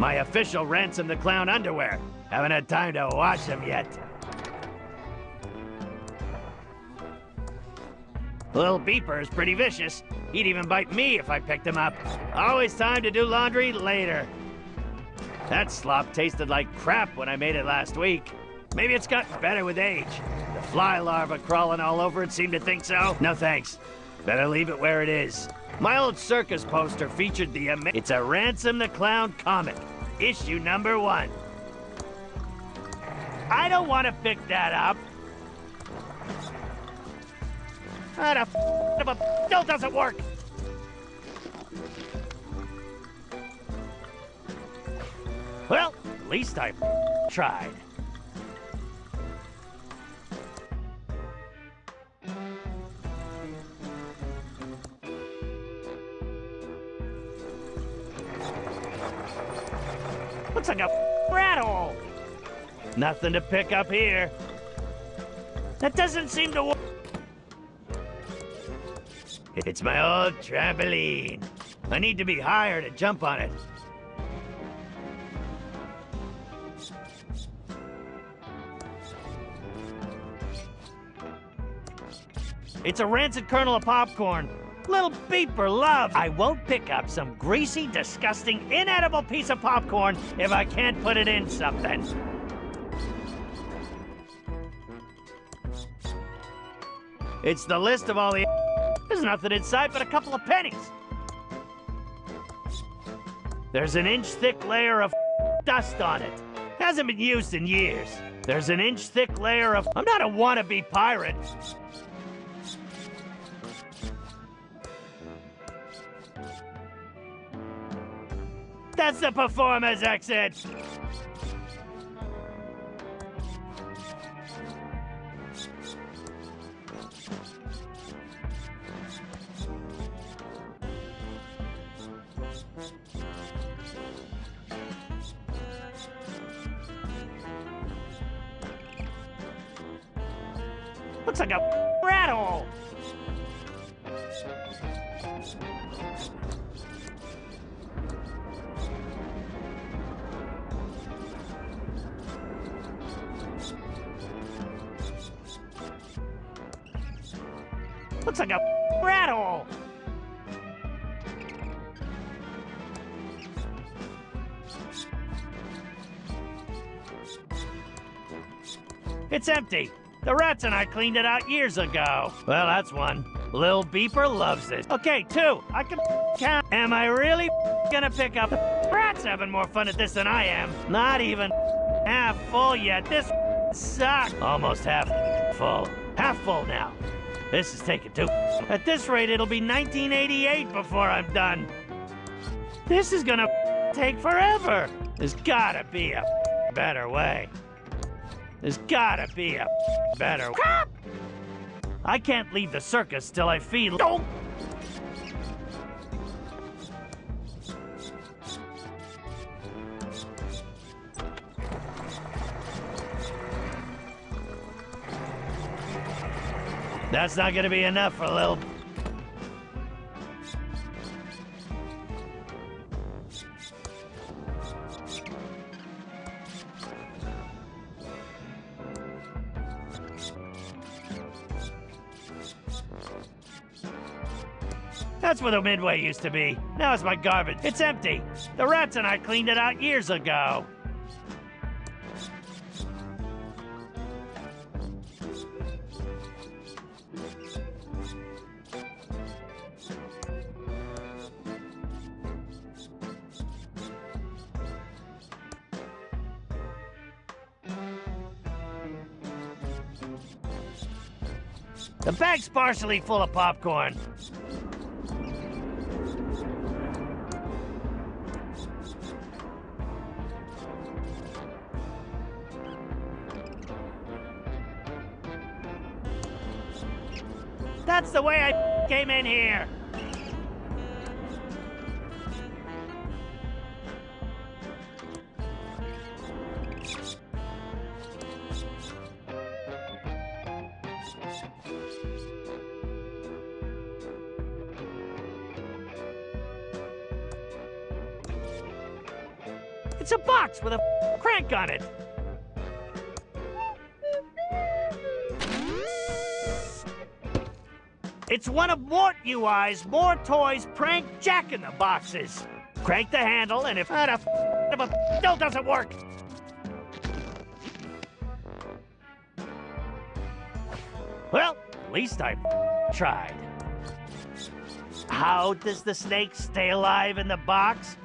My official Ransom the Clown underwear. Haven't had time to wash them yet. Little Beeper is pretty vicious. He'd even bite me if I picked him up. Always time to do laundry later. That slop tasted like crap when I made it last week. Maybe it's gotten better with age. The fly larvae crawling all over it seem to think so. No thanks. Better leave it where it is. My old circus poster featured it's a Ransom the Clown comic. Issue number 1. I don't want to pick that up. How the f still doesn't work? Well, at least I tried. Looks like a rat hole. Nothing to pick up here. That doesn't seem to work. It's my old trampoline. I need to be higher to jump on it. It's a rancid kernel of popcorn. Little Beeper loves. I won't pick up some greasy, disgusting, inedible piece of popcorn if I can't put it in something. It's the list of all the... There's nothing inside but a couple of pennies. There's an inch-thick layer of dust on it. Hasn't been used in years. There's an inch-thick layer of... I'm not a wannabe pirate. That's the performer's exit! Looks like a rat hole! Looks like a rat hole! It's empty. The rats and I cleaned it out years ago. Well, that's one. Lil Beeper loves it. Okay, 2. I can count. Am I really gonna pick up? Rats having more fun at this than I am. Not even half full yet. This sucks. Almost half full. Half full now. This is taking too. At this rate, it'll be 1988 before I'm done. This is gonna take forever. There's gotta be a better way. There's gotta be a better way. I can't leave the circus till I feed. Oh! That's not gonna be enough for a little... That's where the midway used to be. Now it's my garbage. It's empty. The rats and I cleaned it out years ago. The bag's partially full of popcorn. That's the way I came in here. It's a box with a crank on it. It's one of Mort UI's More Toys prank Jack-in-the-Boxes. Crank the handle, and if that still doesn't work. Well, at least I tried. How does the snake stay alive in the box?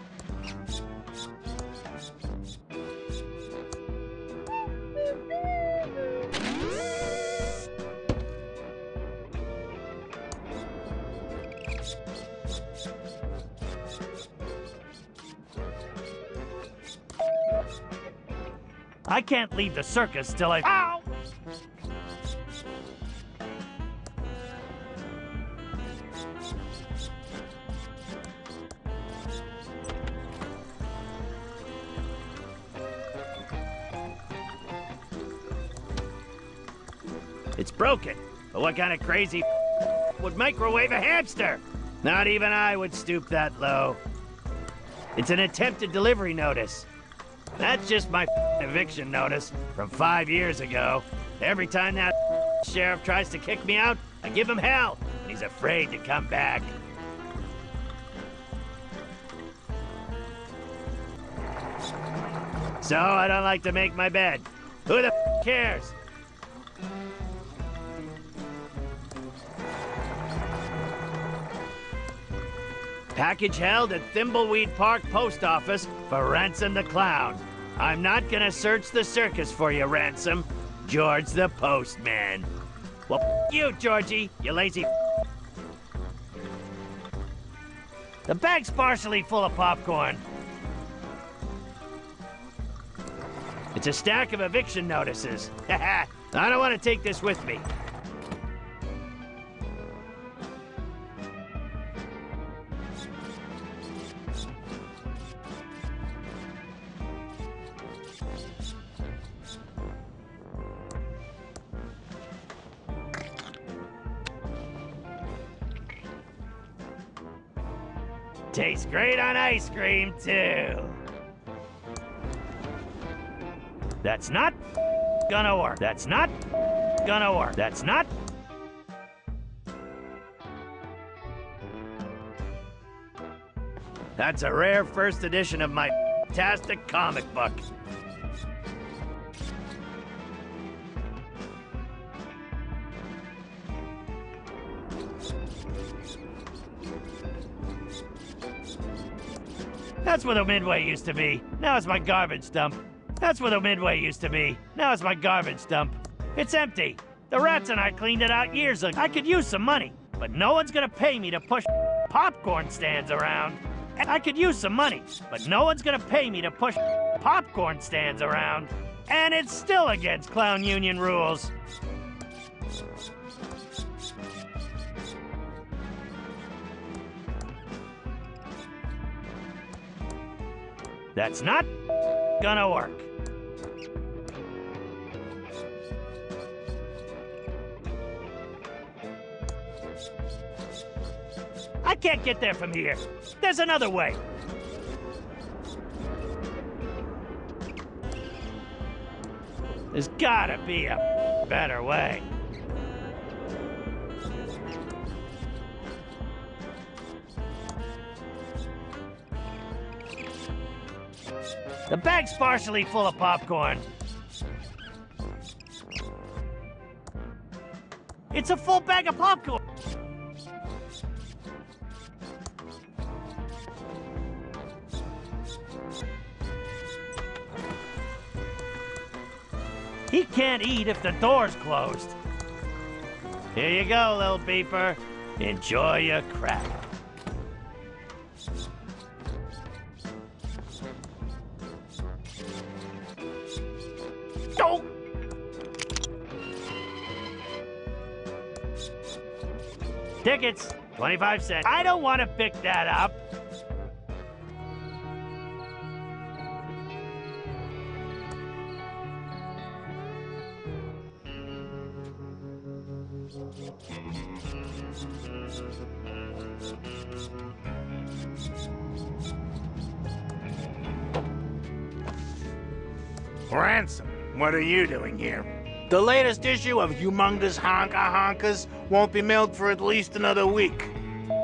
I can't leave the circus till I... Ow! It's broken. But what kind of crazy would microwave a hamster? Not even I would stoop that low. It's an attempted delivery notice. That's just my eviction notice from 5 years ago. Every time that sheriff tries to kick me out, I give him hell, and he's afraid to come back. So I don't like to make my bed. Who the cares? Package held at Thimbleweed Park Post Office for Ransom the Clown. I'm not gonna search the circus for you, Ransom. George the Postman. Well, you, Georgie, you lazy. The bag's partially full of popcorn. It's a stack of eviction notices. I don't want to take this with me. Tastes great on ice cream, too. That's not gonna work. That's not gonna work. That's not. That's a rare first edition of my fantastic comic book. That's where the Midway used to be. Now it's my garbage dump. That's where the Midway used to be. Now it's my garbage dump. It's empty. The rats and I cleaned it out years ago. I could use some money, but no one's gonna pay me to push popcorn stands around. I could use some money, but no one's gonna pay me to push popcorn stands around. And it's still against clown union rules. That's not gonna work. I can't get there from here. There's another way. There's gotta be a better way. The bag's partially full of popcorn. It's a full bag of popcorn. He can't eat if the door's closed. Here you go, little beeper. Enjoy your crack. Oh! Tickets, 25 cents. I don't want to pick that up. Ransom, what are you doing here? The latest issue of Humongous Honka Honkas won't be mailed for at least another week.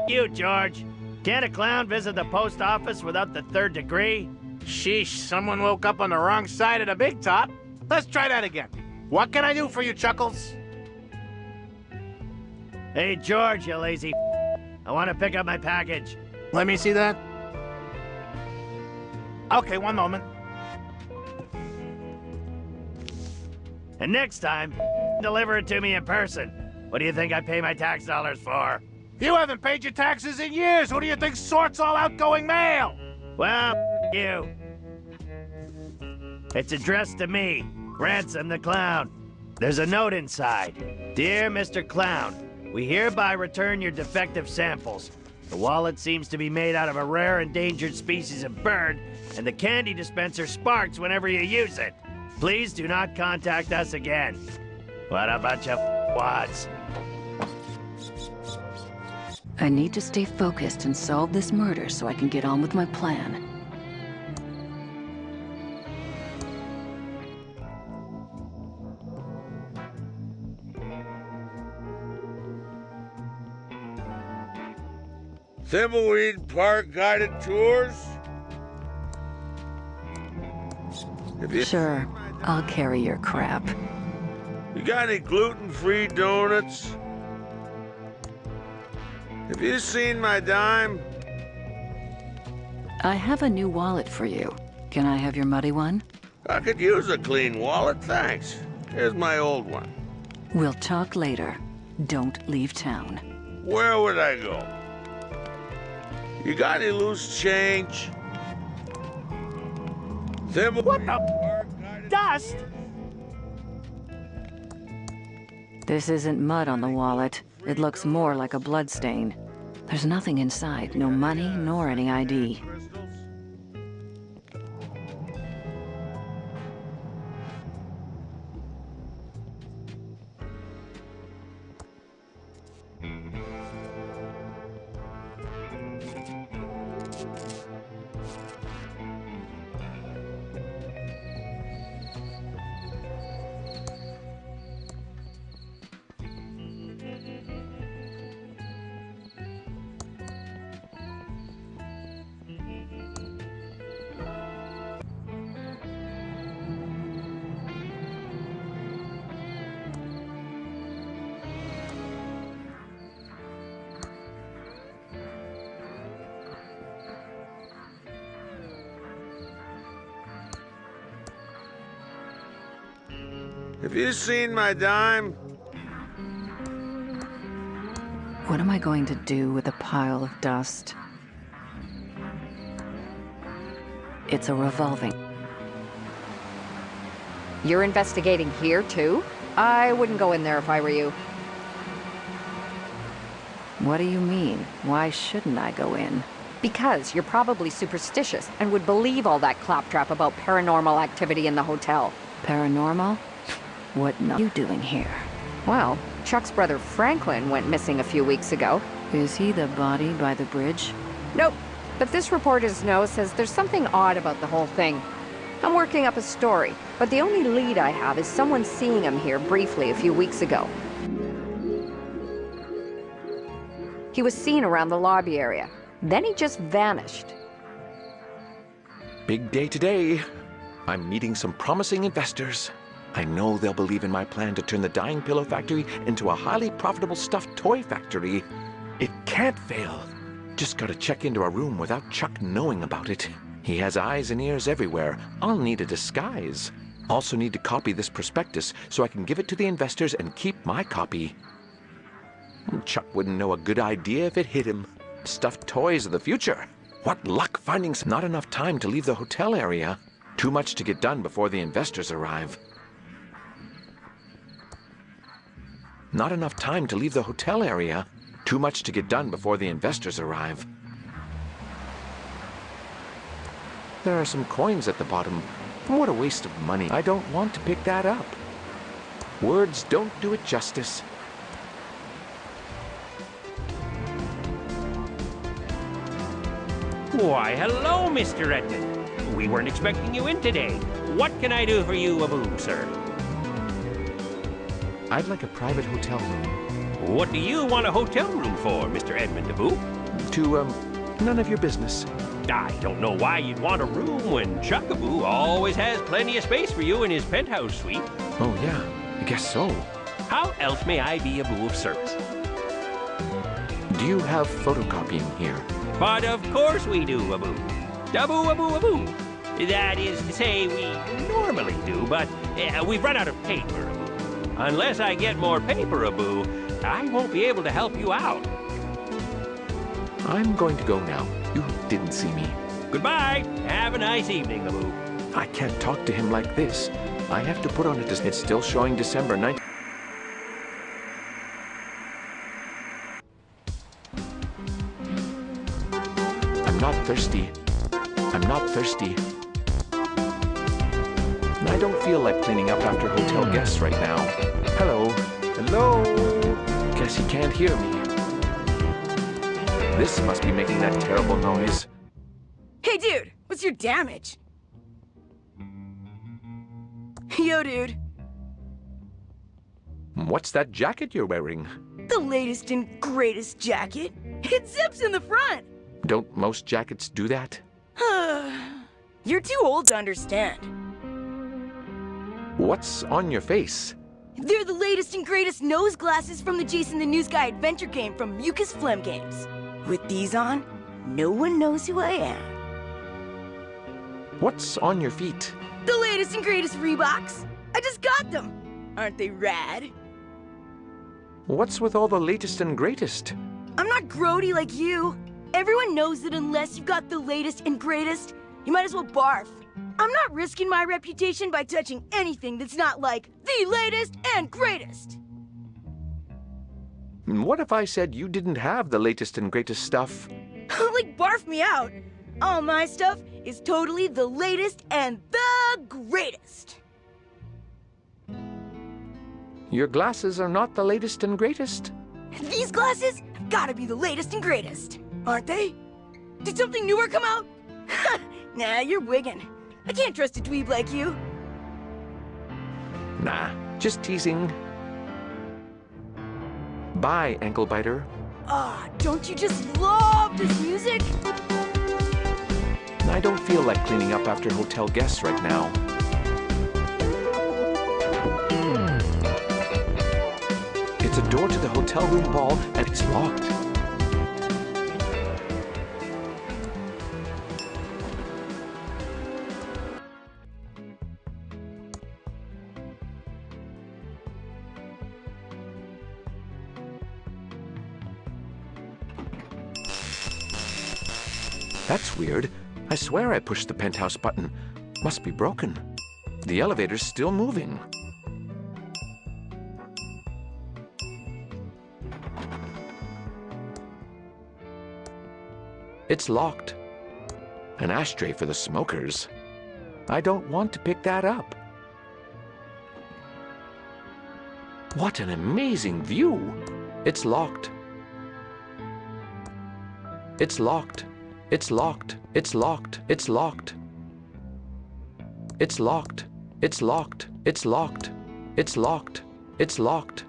You, George. Can't a clown visit the post office without the 3rd degree? Sheesh, someone woke up on the wrong side of the big top. Let's try that again. What can I do for you, Chuckles? Hey, George, you lazy I want to pick up my package. Let me see that. Okay, one moment. And next time, deliver it to me in person. What do you think I pay my tax dollars for? You haven't paid your taxes in years. Who do you think sorts all outgoing mail? Well, you. It's addressed to me, Ransom the Clown. There's a note inside. Dear Mr. Clown, we hereby return your defective samples. The wallet seems to be made out of a rare endangered species of bird, and the candy dispenser sparks whenever you use it. Please do not contact us again. What a bunch of wads. I need to stay focused and solve this murder so I can get on with my plan. Thimbleweed Park guided tours? Sure, I'll carry your crap. You got any gluten-free donuts? Have you seen my dime? I have a new wallet for you. Can I have your muddy one? I could use a clean wallet, thanks. Here's my old one. We'll talk later. Don't leave town. Where would I go? You got any loose change? What the dust? This isn't mud on the wallet. It looks more like a bloodstain. There's nothing inside, no money nor any ID. Have you seen my dime? What am I going to do with a pile of dust? It's a revolving. You're investigating here, too? I wouldn't go in there if I were you. What do you mean? Why shouldn't I go in? Because you're probably superstitious and would believe all that claptrap about paranormal activity in the hotel. Paranormal? What are you doing here? Well, Chuck's brother Franklin went missing a few weeks ago. Is he the body by the bridge? Nope, but this reporter's note says there's something odd about the whole thing. I'm working up a story, but the only lead I have is someone seeing him here briefly a few weeks ago. He was seen around the lobby area. Then he just vanished. Big day today. I'm meeting some promising investors. I know they'll believe in my plan to turn the dying pillow factory into a highly profitable stuffed toy factory. It can't fail. Just gotta check into a room without Chuck knowing about it. He has eyes and ears everywhere. I'll need a disguise. Also need to copy this prospectus so I can give it to the investors and keep my copy. Chuck wouldn't know a good idea if it hit him. Stuffed toys of the future. What luck finding not enough time to leave the hotel area. Too much to get done before the investors arrive. Not enough time to leave the hotel area. Too much to get done before the investors arrive. There are some coins at the bottom. What a waste of money. I don't want to pick that up. Words don't do it justice. Why, hello, Mr. Redmond. We weren't expecting you in today. What can I do for you, Abu, sir? I'd like a private hotel room. What do you want a hotel room for, Mr. Edmund Abu? To, none of your business. I don't know why you'd want a room when Chuck Abu always has plenty of space for you in his penthouse suite. Oh, yeah, I guess so. How else may I be Abu of service? Do you have photocopying here? But of course we do, Abu. Abu, Abu, Abu. That is to say, we normally do, but we've run out of paper, Abu. Unless I get more paper, Abu, I won't be able to help you out. I'm going to go now. You didn't see me. Goodbye. Have a nice evening, Abu. I can't talk to him like this. I have to put on it. It's still showing December 9th. I'm not thirsty. I'm not thirsty. I don't feel like cleaning up after hotel guests right now. Hello. Hello. Guess he can't hear me. This must be making that terrible noise. Hey, dude, what's your damage? Yo, dude. What's that jacket you're wearing? The latest and greatest jacket. It zips in the front. Don't most jackets do that? You're too old to understand. What's on your face? They're the latest and greatest nose glasses from the Jason the News Guy adventure game from Mucus Phlegm Games. With these on, no one knows who I am. What's on your feet? The latest and greatest Reeboks. I just got them. Aren't they rad? What's with all the latest and greatest? I'm not grody like you. Everyone knows that unless you've got the latest and greatest, you might as well barf. I'm not risking my reputation by touching anything that's not like the latest and greatest. What if I said you didn't have the latest and greatest stuff? Like, barf me out. All my stuff is totally the latest and the greatest. Your glasses are not the latest and greatest. These glasses have gotta be the latest and greatest, aren't they? Did something newer come out? Nah, you're wiggin'. I can't trust a dweeb like you. Nah, just teasing. Bye, ankle biter. Ah, don't you just love this music? I don't feel like cleaning up after hotel guests right now. It's a door to the hotel room ball, and it's locked. That's weird. I swear I pushed the penthouse button. Must be broken. The elevator's still moving. It's locked. An ashtray for the smokers. I don't want to pick that up. What an amazing view! It's locked. It's locked. It's locked. It's locked. It's locked. It's locked. It's locked. It's locked. It's locked. It's locked.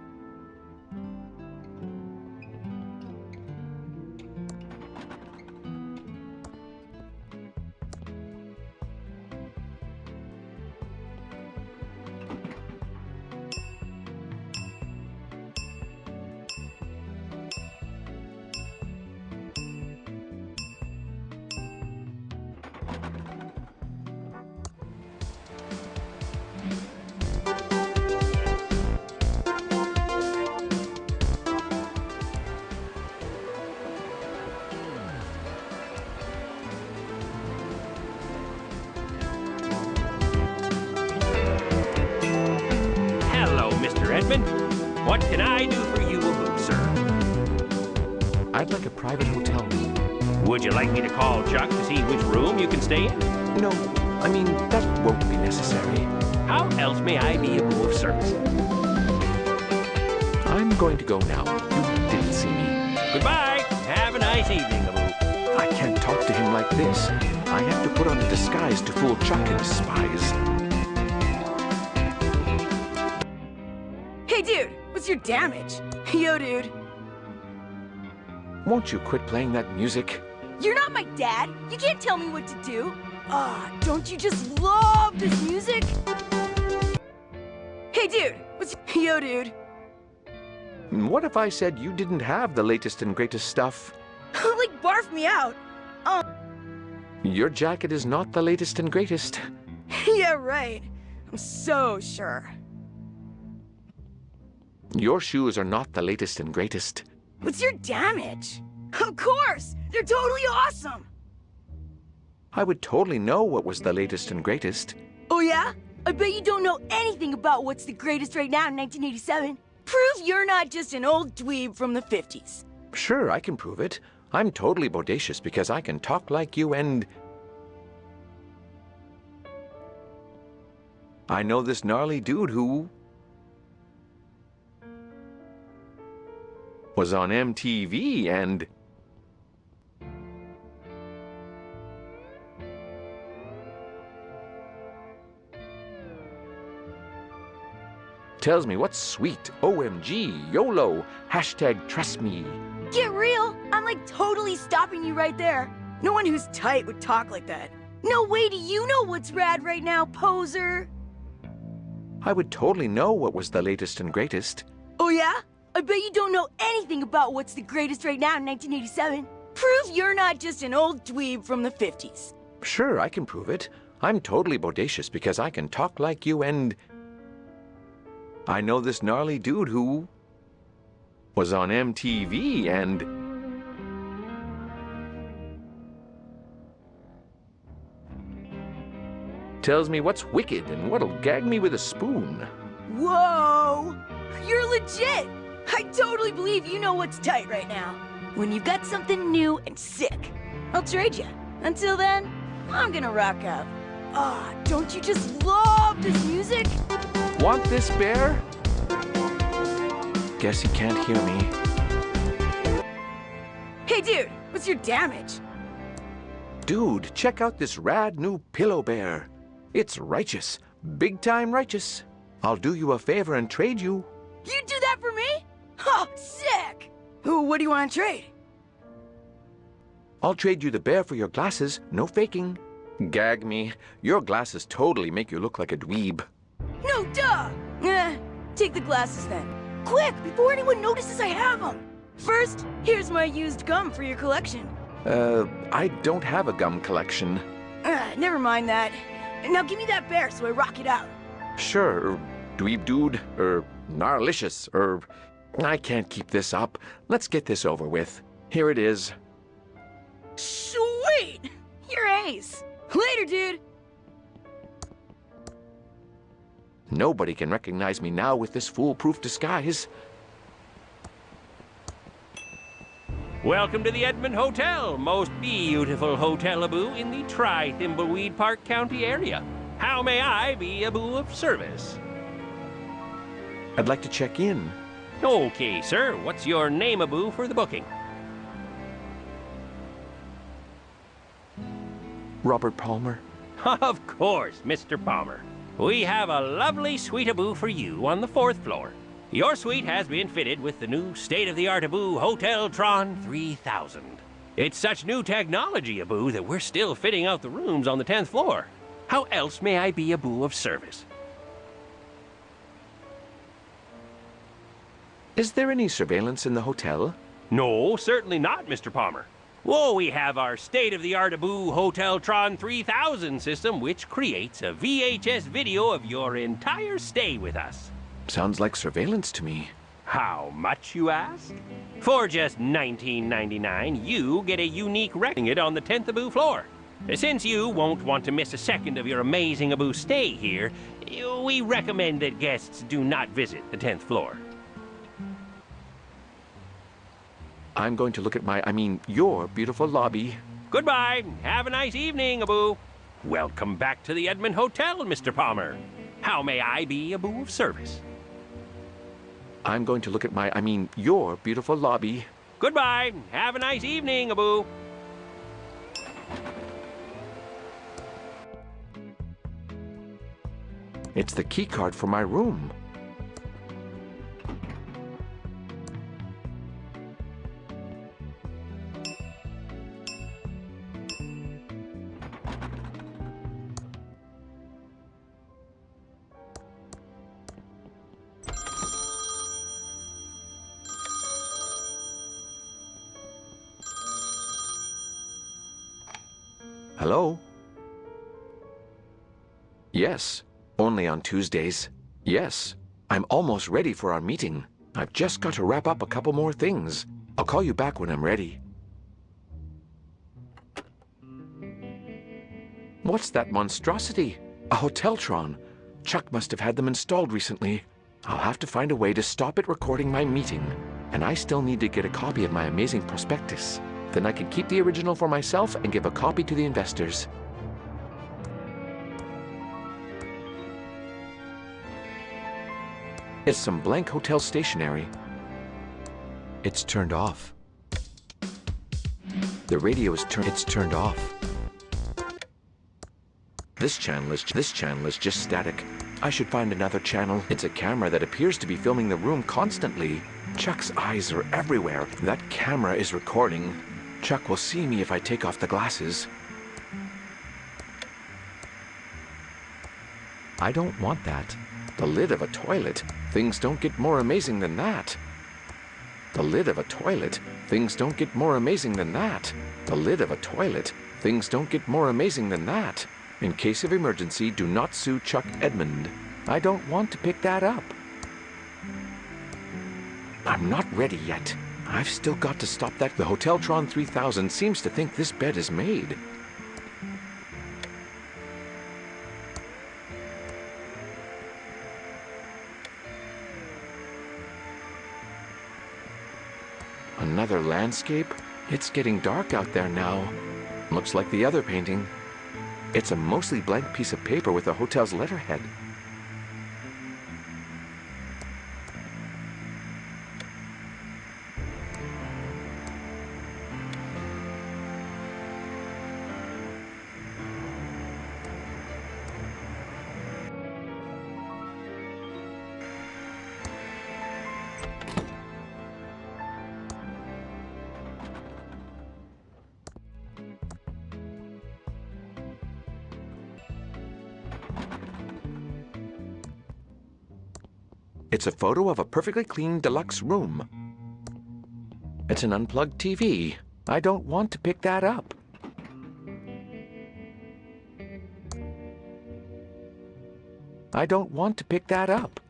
What can I do for you, sir? I'd like a private hotel room. Would you like me to call Chuck to see which room you can stay in? No, I mean, that won't be necessary. How else may I be of service? I'm going to go now. You didn't see me. Goodbye. Have a nice evening, Abu. I can't talk to him like this. I have to put on a disguise to fool Chuck and his spies. dude, what's your damage? Yo, dude. Won't you quit playing that music? You're not my dad. You can't tell me what to do. Don't you just love this music? Hey, dude, what's... Yo, dude. What if I said you didn't have the latest and greatest stuff? Like, barf me out. Your jacket is not the latest and greatest. Yeah, right. I'm so sure. Your shoes are not the latest and greatest. What's your damage? Of course! They're totally awesome! I would totally know what was the latest and greatest. Oh yeah? I bet you don't know anything about what's the greatest right now in 1987. Prove you're not just an old dweeb from the 50s. Sure, I can prove it. I'm totally bodacious because I can talk like you and... I know this gnarly dude who... was on MTV and... tells me what's sweet, OMG, YOLO, hashtag trust me. Get real! I'm like totally stopping you right there. No one who's tight would talk like that. No way do you know what's rad right now, poser! I would totally know what was the latest and greatest. Oh yeah? I bet you don't know anything about what's the greatest right now in 1987. Prove you're not just an old dweeb from the 50s. Sure, I can prove it. I'm totally bodacious because I can talk like you and... I know this gnarly dude who... was on MTV and... tells me what's wicked and what'll gag me with a spoon. Whoa! You're legit! I totally believe you know what's tight right now. When you've got something new and sick, I'll trade you. Until then, I'm gonna rock out. Don't you just love this music? Want this bear? Guess he can't hear me. Hey dude, what's your damage? Dude, check out this rad new pillow bear. It's righteous. Big time righteous. I'll do you a favor and trade you. You'd do that for me? Oh, sick! What do you want to trade? I'll trade you the bear for your glasses, no faking. Gag me. Your glasses totally make you look like a dweeb. No, duh! Take the glasses then. Quick, before anyone notices I have them. First, here's my used gum for your collection. I don't have a gum collection. Never mind that. Now give me that bear so I rock it out. Sure, dweeb dude, gnarlicious, I can't keep this up. Let's get this over with. Here it is. Sweet! You're ace. Later, dude. Nobody can recognize me now with this foolproof disguise. Welcome to the Edmond Hotel, most beautiful hotel-a-boo in the Thimbleweed Park County area. How may I be a boo of service? I'd like to check in. Okay, sir. What's your name-a-boo for the booking? Robert Palmer. Of course, Mr. Palmer. We have a lovely suite-a-boo for you on the 4th floor. Your suite has been fitted with the new state-of-the-art a-boo Hotel Tron 3000. It's such new technology, a-boo, that we're still fitting out the rooms on the 10th floor. How else may I be a boo of service? Is there any surveillance in the hotel? No, certainly not, Mr. Palmer. Whoa, we have our state-of-the-art a-boo Hotel Tron 3000 system, which creates a VHS video of your entire stay with us. Sounds like surveillance to me. How much, you ask? For just $19.99, you get a unique recording it on the 10th a-boo floor. Since you won't want to miss a second of your amazing a-boo stay here, we recommend that guests do not visit the 10th floor. I'm going to look at your beautiful lobby. Goodbye. Have a nice evening, a-boo. Welcome back to the Edmond Hotel, Mr. Palmer. How may I be a boo of service? I'm going to look at your beautiful lobby. Goodbye. Have a nice evening, a-boo. It's the key card for my room. Hello? Yes, only on Tuesdays. Yes, I'm almost ready for our meeting. I've just got to wrap up a couple more things. I'll call you back when I'm ready. What's that monstrosity? A Hoteltron. Chuck must have had them installed recently. I'll have to find a way to stop it recording my meeting. And I still need to get a copy of my amazing prospectus. Then I can keep the original for myself and give a copy to the investors. It's some blank hotel stationery. It's turned off. The radio is turned off. This channel is just static. I should find another channel. It's a camera that appears to be filming the room constantly. Chuck's eyes are everywhere. That camera is recording. Chuck will see me if I take off the glasses. I don't want that. The lid of a toilet. Things don't get more amazing than that. The lid of a toilet. Things don't get more amazing than that. The lid of a toilet. Things don't get more amazing than that. In case of emergency, do not sue Chuck Edmund. I don't want to pick that up. I'm not ready yet. I've still got to stop that. The Hoteltron 3000 seems to think this bed is made. Another landscape? It's getting dark out there now. Looks like the other painting. It's a mostly blank piece of paper with the hotel's letterhead. It's a photo of a perfectly clean deluxe room. It's an unplugged TV. I don't want to pick that up. I don't want to pick that up.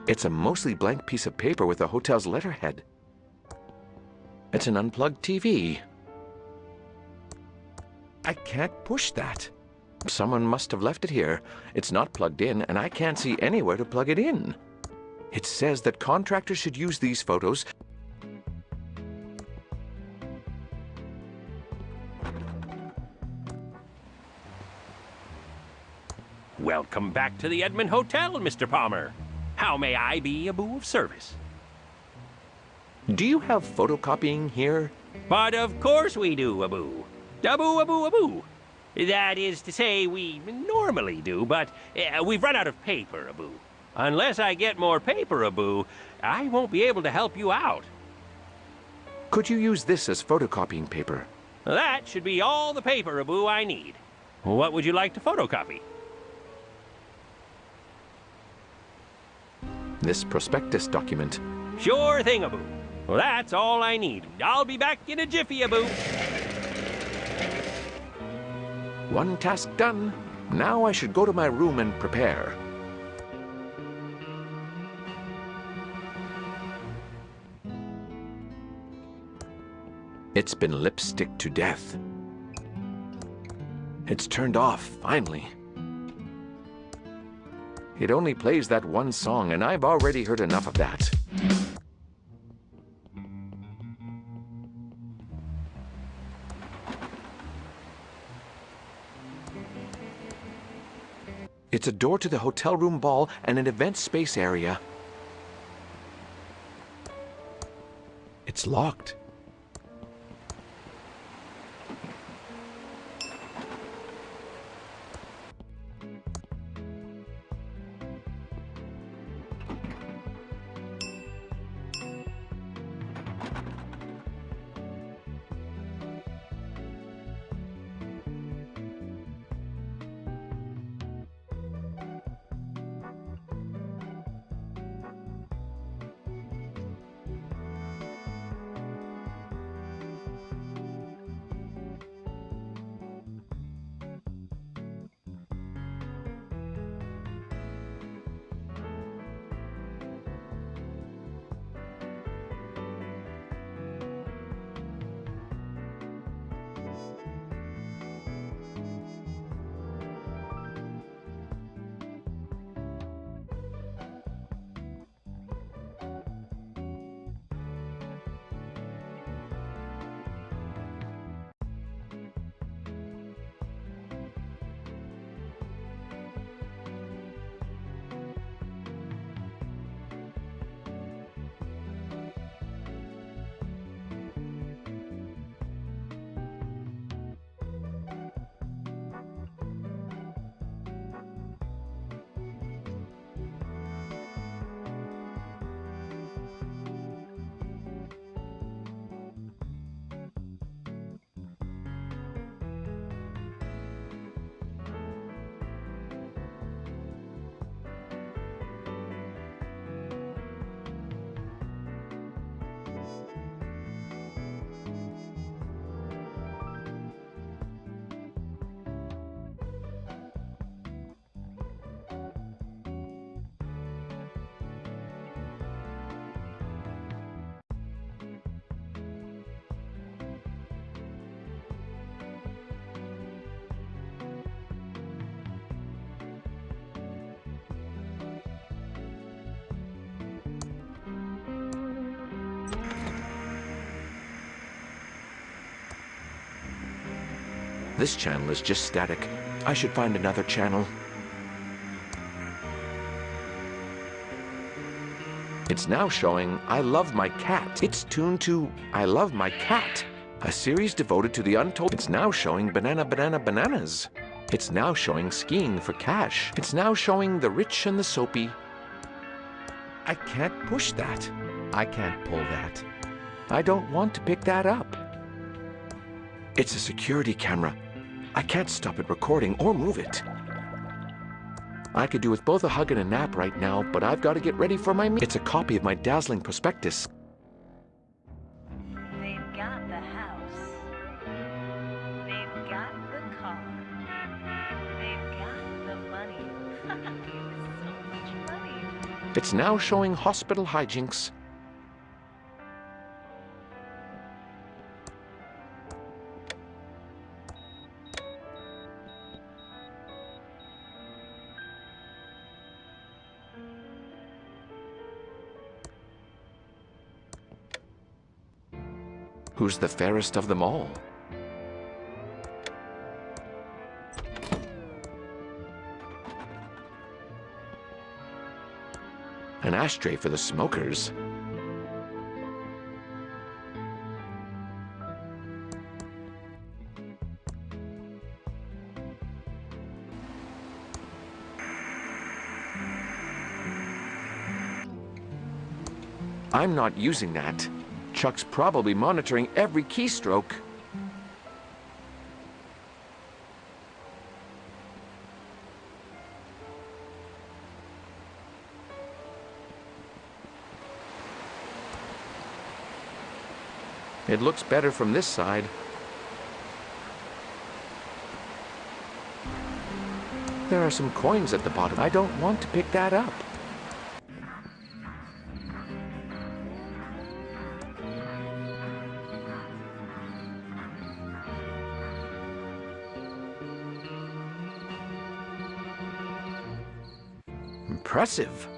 It's a mostly blank piece of paper with the hotel's letterhead. It's an unplugged TV. I can't push that. Someone must have left it here. It's not plugged in, and I can't see anywhere to plug it in. It says that contractors should use these photos. Welcome back to the Edmund Hotel, Mr. Palmer. How may I be of service? Do you have photocopying here? But of course we do, Abu. Abu. That is to say, we normally do, but we've run out of paper, Abu. Unless I get more paper, Abu, I won't be able to help you out. Could you use this as photocopying paper? That should be all the paper, Abu, I need. What would you like to photocopy? This prospectus document. Sure thing, Abu. Well, that's all I need. I'll be back in a jiffy, Abu. One task done. Now I should go to my room and prepare. It's been lipstick to death. It's turned off, finally. It only plays that one song, and I've already heard enough of that. It's a door to the hotel room ball and an event space area. It's locked. This channel is just static. I should find another channel. It's now showing I Love My Cat. It's tuned to I Love My Cat, a series devoted to the untold. It's now showing Banana Banana Bananas. It's now showing Skiing for Cash. It's now showing The Rich and the Soapy. I can't push that. I can't pull that. I don't want to pick that up. It's a security camera. I can't stop it recording or move it. I could do with both a hug and a nap right now, but I've got to get ready for my meeting. It's a copy of my dazzling prospectus. They've got the house. They've got the car. They've got the money. So much money. It's now showing hospital hijinks. Who's the fairest of them all? An ashtray for the smokers. I'm not using that. Chuck's probably monitoring every keystroke. It looks better from this side. There are some coins at the bottom. I don't want to pick that up. Impressive.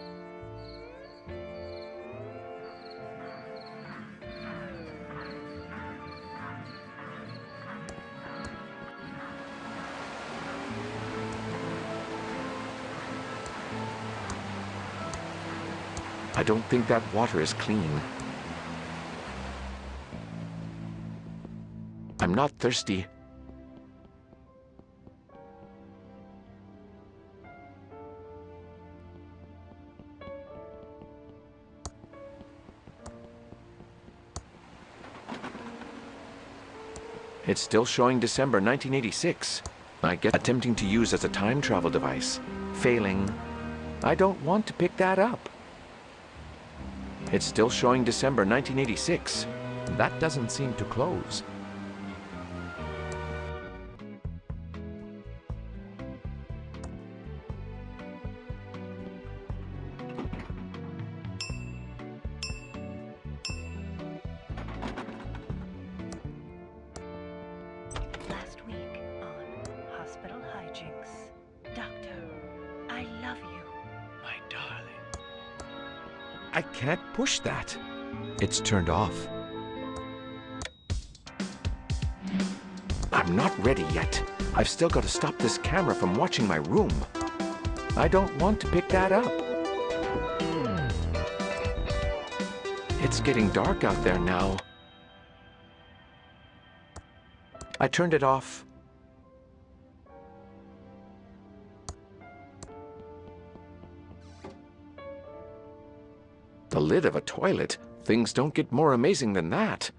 I don't think that water is clean. I'm not thirsty. It's still showing December 1986. I get attempting to use as a time travel device. Failing. I don't want to pick that up. It's still showing December 1986. That doesn't seem to close. Last week on Hospital Hijinks. Doctor, I love you. My darling. I can't push that. It's turned off. I'm not ready yet. I've still got to stop this camera from watching my room. I don't want to pick that up. It's getting dark out there now. I turned it off. The lid of a toilet? Things don't get more amazing than that.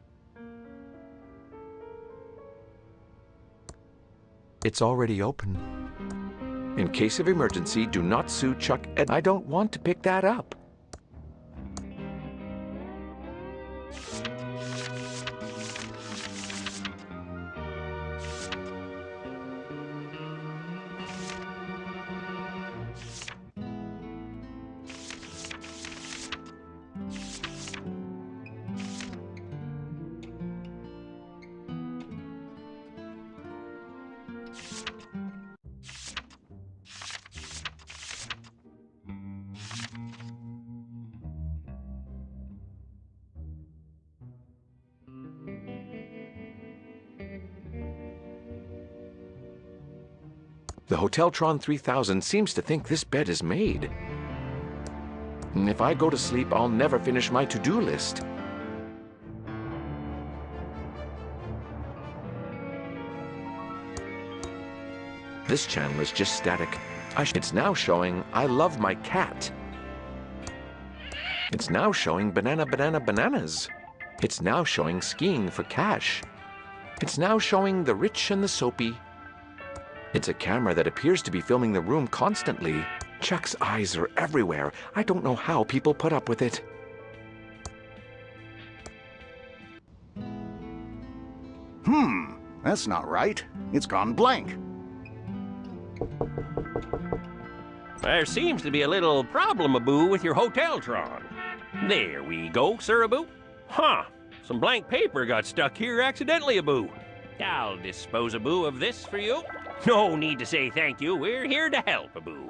It's already open. In case of emergency, do not sue Chuck Ed. I don't want to pick that up. The Hoteltron 3000 seems to think this bed is made. And if I go to sleep, I'll never finish my to-do list. This channel is just static. It's now showing I love my cat. It's now showing banana, banana, bananas. It's now showing skiing for cash. It's now showing the rich and the soapy. It's a camera that appears to be filming the room constantly. Chuck's eyes are everywhere. I don't know how people put up with it. That's not right. It's gone blank. There seems to be a little problem, Abu, with your Hoteltron. There we go, Sir Abu. Huh. Some blank paper got stuck here accidentally, Abu. I'll dispose, Abu, of this for you. No need to say thank you. We're here to help, Abu.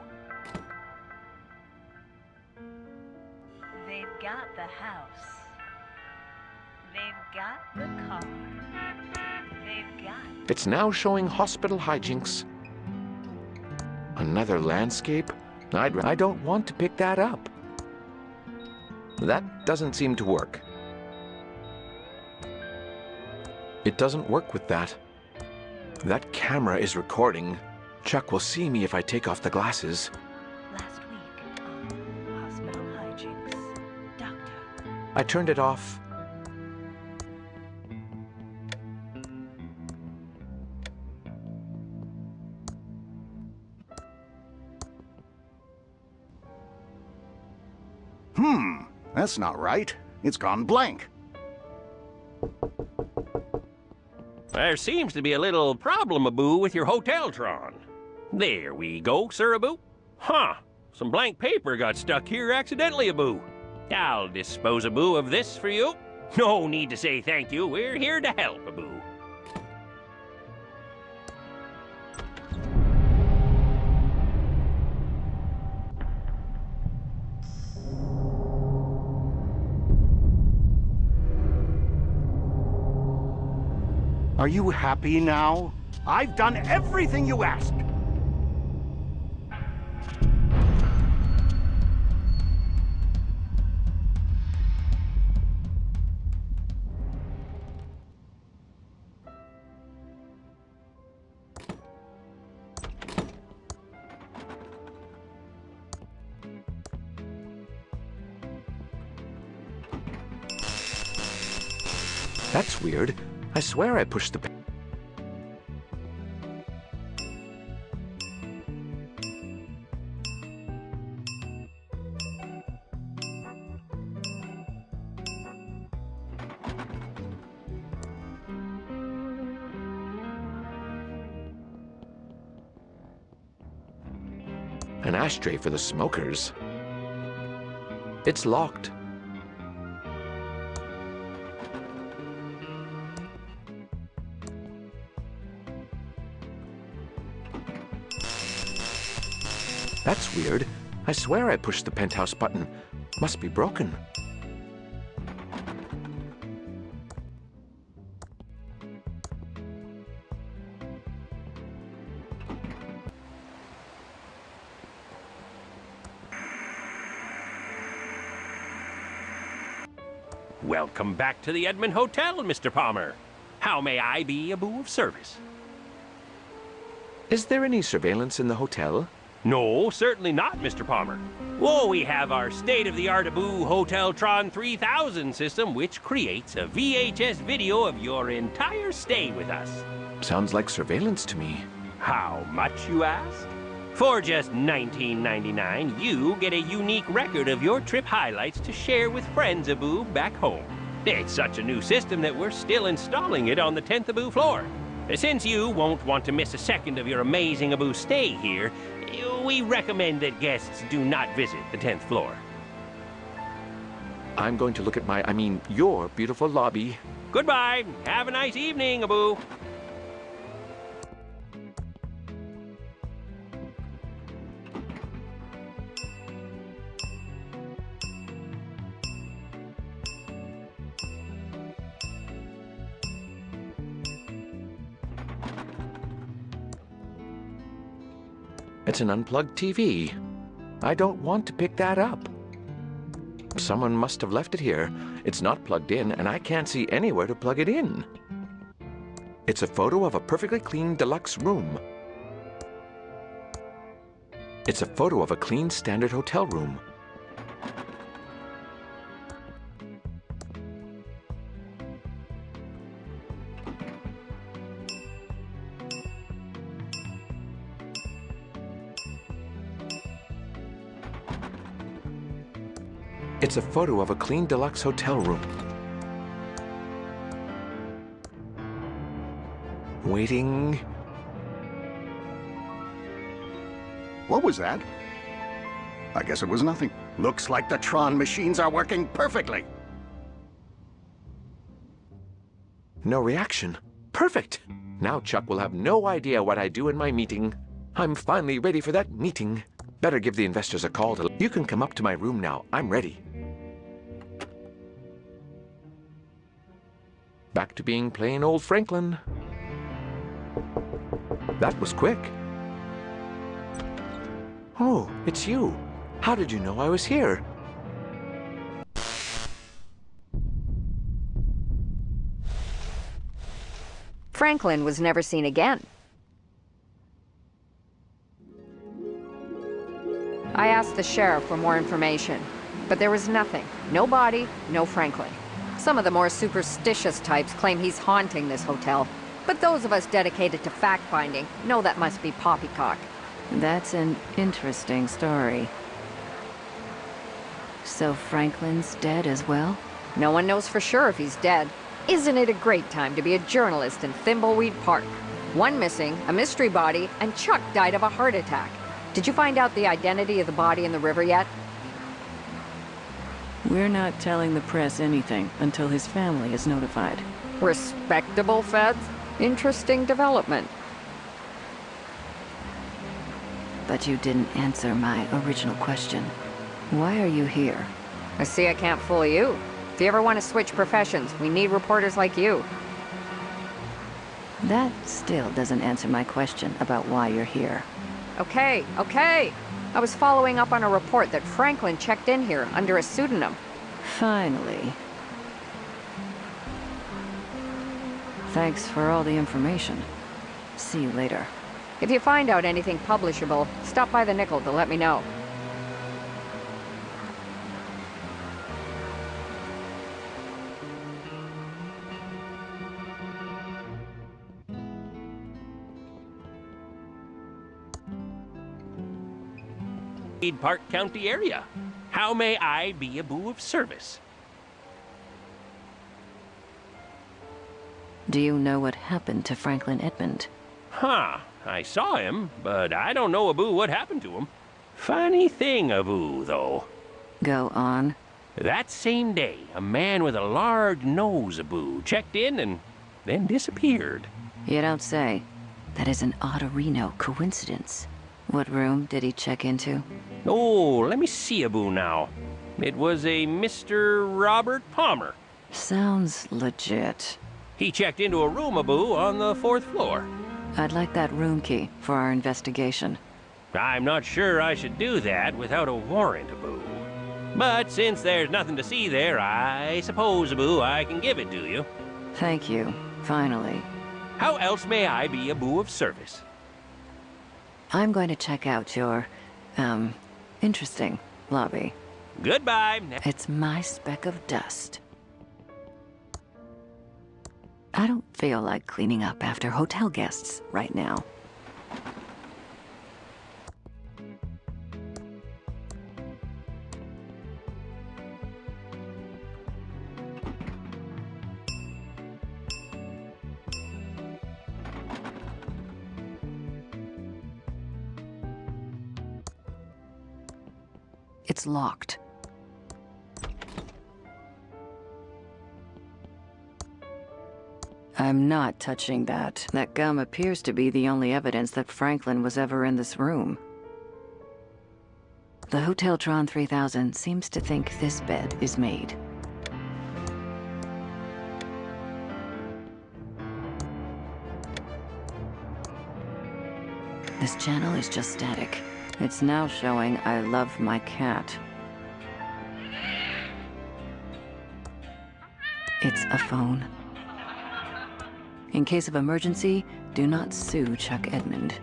They've got the house. They've got the car. They've got... It's now showing hospital hijinks. Another landscape? I don't want to pick that up. That doesn't seem to work. It doesn't work with that. That camera is recording. Chuck will see me if I take off the glasses. Last week on Hospital Hijinks. Doctor. I turned it off. That's not right. It's gone blank. There seems to be a little problem, Abu, with your Hoteltron. There we go, Sir Abu. Huh. Some blank paper got stuck here accidentally, Abu. I'll dispose, Abu, of this for you. No need to say thank you. We're here to help, Abu. Are you happy now? I've done everything you asked. That's weird. I swear I pushed the... An ashtray for the smokers. It's locked. That's weird. I swear I pushed the penthouse button. Must be broken. Welcome back to the Edmund Hotel, Mr. Palmer. How may I be a boo of service? Is there any surveillance in the hotel? No, certainly not, Mr. Palmer. Whoa, we have our state-of-the-art Abu Hoteltron 3000 system, which creates a VHS video of your entire stay with us. Sounds like surveillance to me. How much, you ask? For just $19.99, you get a unique record of your trip highlights to share with friends Abu back home. It's such a new system that we're still installing it on the 10th Abu floor. Since you won't want to miss a second of your amazing Abu stay here, we recommend that guests do not visit the 10th floor. I'm going to look at your beautiful lobby. Goodbye. Have a nice evening, Abu. It's an unplugged TV. I don't want to pick that up. Someone must have left it here. It's not plugged in, and I can't see anywhere to plug it in. It's a photo of a perfectly clean deluxe room. It's a photo of a clean standard hotel room. It's a photo of a clean deluxe hotel room. Waiting. What was that? I guess it was nothing. Looks like the Tron machines are working perfectly. No reaction. Perfect. Now Chuck will have no idea what I do in my meeting. I'm finally ready for that meeting. Better give the investors a call. You can come up to my room now. I'm ready. Back to being plain old Franklin. That was quick. Oh, it's you. How did you know I was here? Franklin was never seen again. I asked the sheriff for more information, but there was nothing. No body, no Franklin. Some of the more superstitious types claim he's haunting this hotel, but those of us dedicated to fact-finding know that must be poppycock. That's an interesting story. So Franklin's dead as well? No one knows for sure if he's dead. Isn't it a great time to be a journalist in Thimbleweed Park? One missing, a mystery body, and Chuck died of a heart attack. Did you find out the identity of the body in the river yet? We're not telling the press anything until his family is notified. Respectable feds? Interesting development. But you didn't answer my original question. Why are you here? I see I can't fool you. If you ever want to switch professions, we need reporters like you. That still doesn't answer my question about why you're here. Okay, okay. I was following up on a report that Franklin checked in here under a pseudonym. Finally. Thanks for all the information. See you later. If you find out anything publishable, stop by the Nickel to let me know. Park County area. How may I be a boo of service? Do you know what happened to Franklin Edmund? Huh. I saw him, but I don't know, Abu, what happened to him. Funny thing, Abu, though. Go on. That same day, a man with a large nose, Abu, checked in and then disappeared. You don't say. That is an Otterino coincidence. What room did he check into? Oh, let me see, Abu, now. It was a Mr. Robert Palmer. Sounds legit. He checked into a room, Abu, on the 4th floor. I'd like that room key for our investigation. I'm not sure I should do that without a warrant, Abu. But since there's nothing to see there, I suppose, Abu, I can give it to you. Thank you. Finally. How else may I be a boo of service? I'm going to check out your, interesting lobby. Goodbye. It's my speck of dust. I don't feel like cleaning up after hotel guests right now. It's locked. I'm not touching that. That gum appears to be the only evidence that Franklin was ever in this room. The Hotel Tron 3000 seems to think this bed is made. This channel is just static. It's now showing I love my cat. It's a phone. In case of emergency, do not sue Chuck Edmund.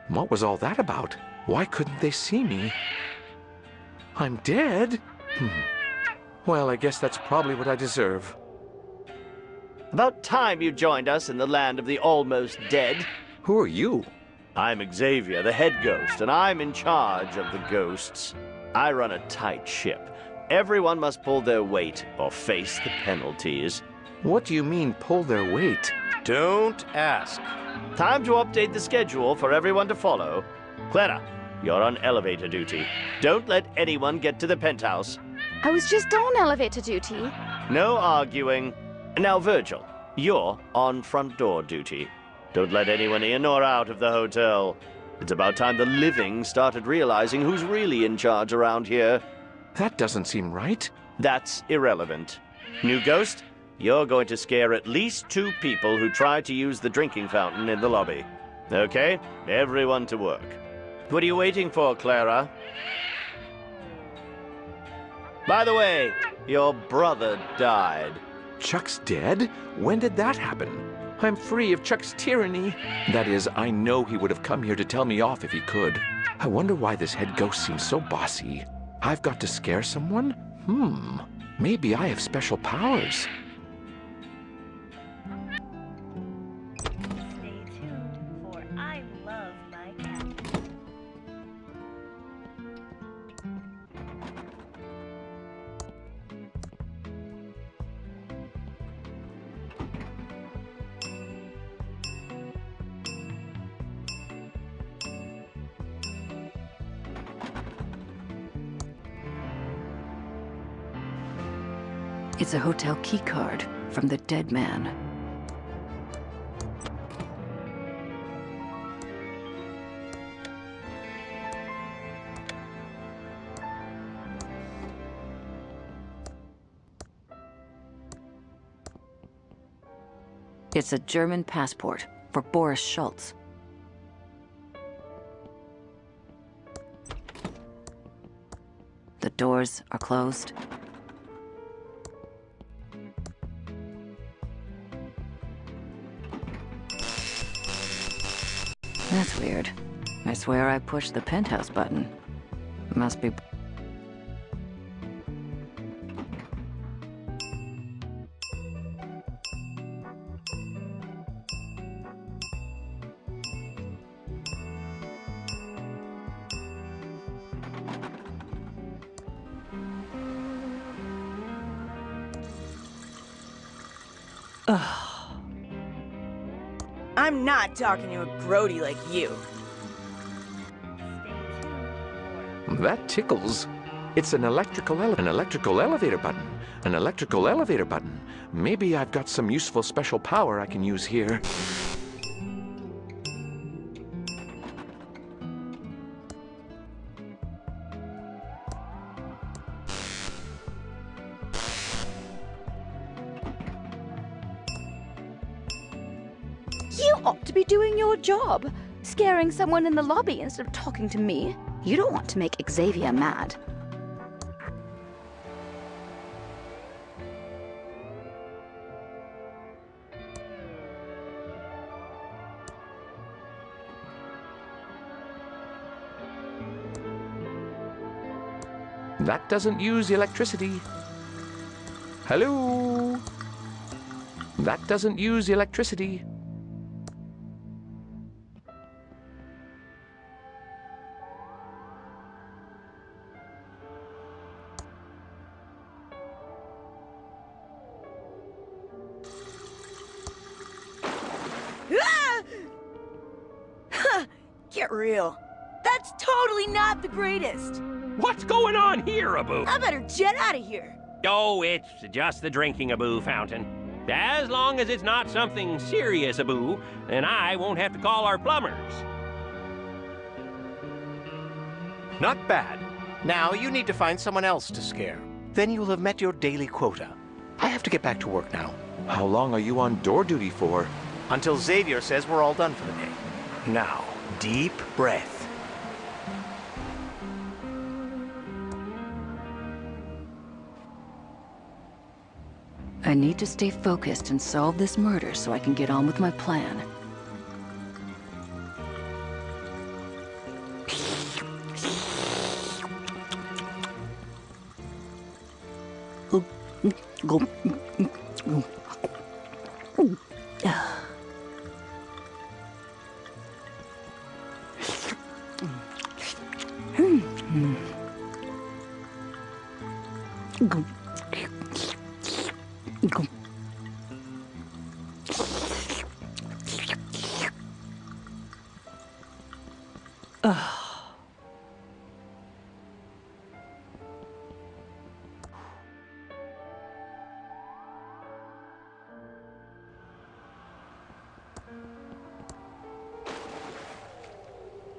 What was all that about? Why couldn't they see me? I'm dead? Well, I guess that's probably what I deserve. About time you joined us in the land of the almost dead. Who are you? I'm Xavier, the head ghost, and I'm in charge of the ghosts. I run a tight ship. Everyone must pull their weight or face the penalties. What do you mean, pull their weight? Don't ask. Time to update the schedule for everyone to follow. Clara, you're on elevator duty. Don't let anyone get to the penthouse. I was just on elevator duty. No arguing. Now, Virgil, you're on front door duty. Don't let anyone in or out of the hotel. It's about time the living started realizing who's really in charge around here. That doesn't seem right. That's irrelevant. New ghost, you're going to scare at least 2 people who try to use the drinking fountain in the lobby. Okay? Everyone to work. What are you waiting for, Clara? By the way, your brother died. Chuck's dead? When did that happen? I'm free of Chuck's tyranny. That is, I know he would have come here to tell me off if he could. I wonder why this head ghost seems so bossy. I've got to scare someone? Maybe I have special powers. Stay tuned for I Love My Cat. It's a hotel key card from the dead man. It's a German passport for Boris Schultz. The doors are closed. That's weird. I swear I pushed the penthouse button. Must be... I'm not talking to a grody like you. That tickles. It's an electrical elevator button. An electrical elevator button. Maybe I've got some useful special power I can use here. You ought to be doing your job, scaring someone in the lobby instead of talking to me. You don't want to make Xavier mad. That doesn't use electricity. Hello? That doesn't use electricity. Get real. That's totally not the greatest. What's going on here, Abu? I better jet out of here. Oh, it's just the drinking Abu fountain. As long as it's not something serious, Abu, then I won't have to call our plumbers. Not bad. Now you need to find someone else to scare. Then you'll have met your daily quota. I have to get back to work now. How long are you on door duty for? Until Xavier says we're all done for the day. Now, deep breath. I need to stay focused and solve this murder so I can get on with my plan.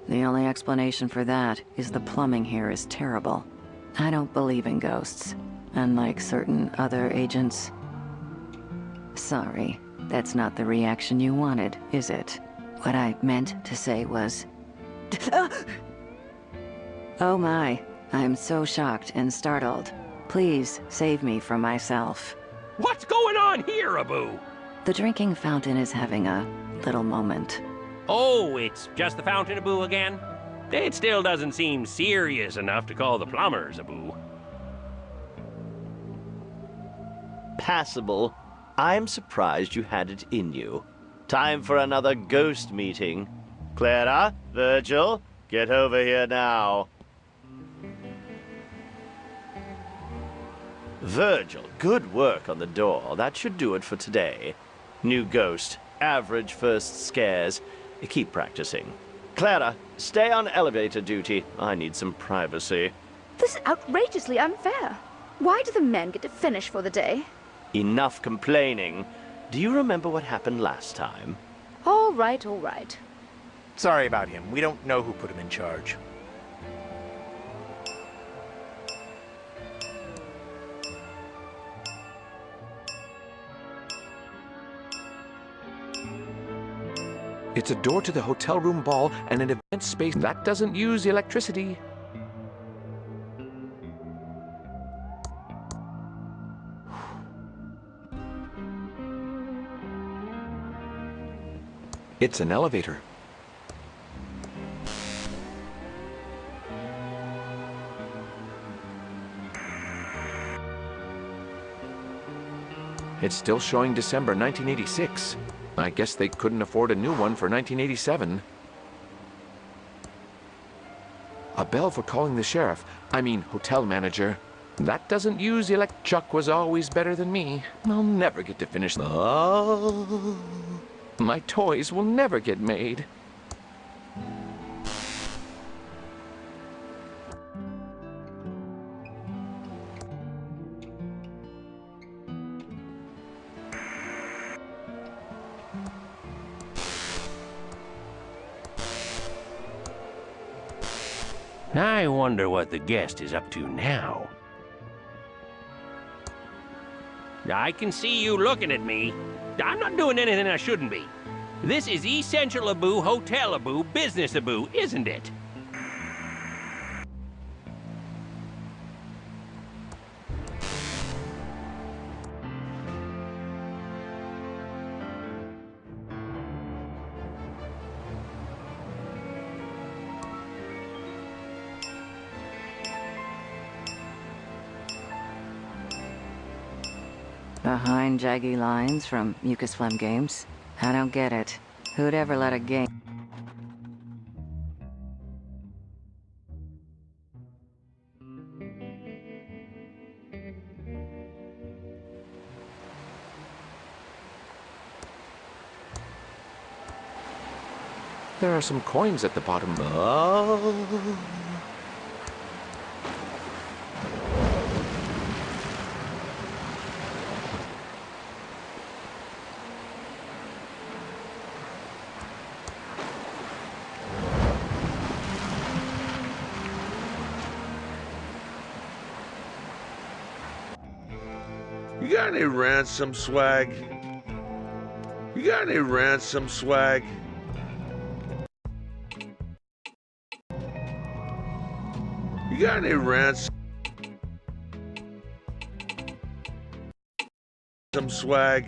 The only explanation for that is the plumbing here is terrible. I don't believe in ghosts, unlike certain other agents. Sorry, that's not the reaction you wanted, is it? What I meant to say was... Oh my, I'm so shocked and startled. Please save me from myself. What's going on here, Abu? The drinking fountain is having a little moment. Oh, it's just the fountain, Abu, again? It still doesn't seem serious enough to call the plumbers, Abu. Passable. I'm surprised you had it in you. Time for another ghost meeting. Clara, Virgil, get over here now. Virgil, good work on the door. That should do it for today. New ghost, average first scares. Keep practicing. Clara, stay on elevator duty. I need some privacy. This is outrageously unfair. Why do the men get to finish for the day? Enough complaining. Do you remember what happened last time? All right, all right. Sorry about him. We don't know who put him in charge. It's a door to the hotel room ball and an event space that doesn't use electricity. It's an elevator. It's still showing December 1986. I guess they couldn't afford a new one for 1987. A bell for calling the sheriff. I mean, hotel manager. That doesn't use Chuck was always better than me. I'll never get to finish. Oh. My toys will never get made. I wonder what the guest is up to now. I can see you looking at me. I'm not doing anything I shouldn't be. This is Essential Abu, Hotel Abu, Business Abu, isn't it? Behind jaggy lines from Mucus Phlegm Games? I don't get it. Who'd ever let a game... There are some coins at the bottom. Oh. You got any ransom swag? You got any ransom swag? You got any ransom swag?